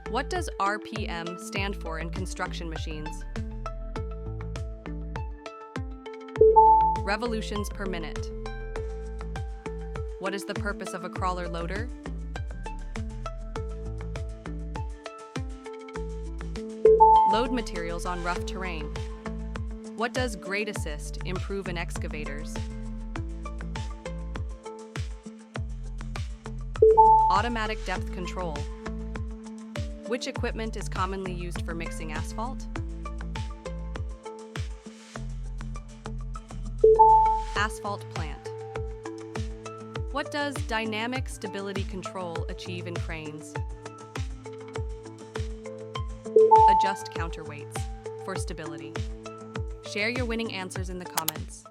What does RPM stand for in construction machines? Revolutions per minute. What is the purpose of a crawler loader? Load materials on rough terrain. What does grade assist improve in excavators? Automatic depth control. Which equipment is commonly used for mixing asphalt? Asphalt plant. What does dynamic stability control achieve in cranes? Adjust counterweights for stability. Share your winning answers in the comments.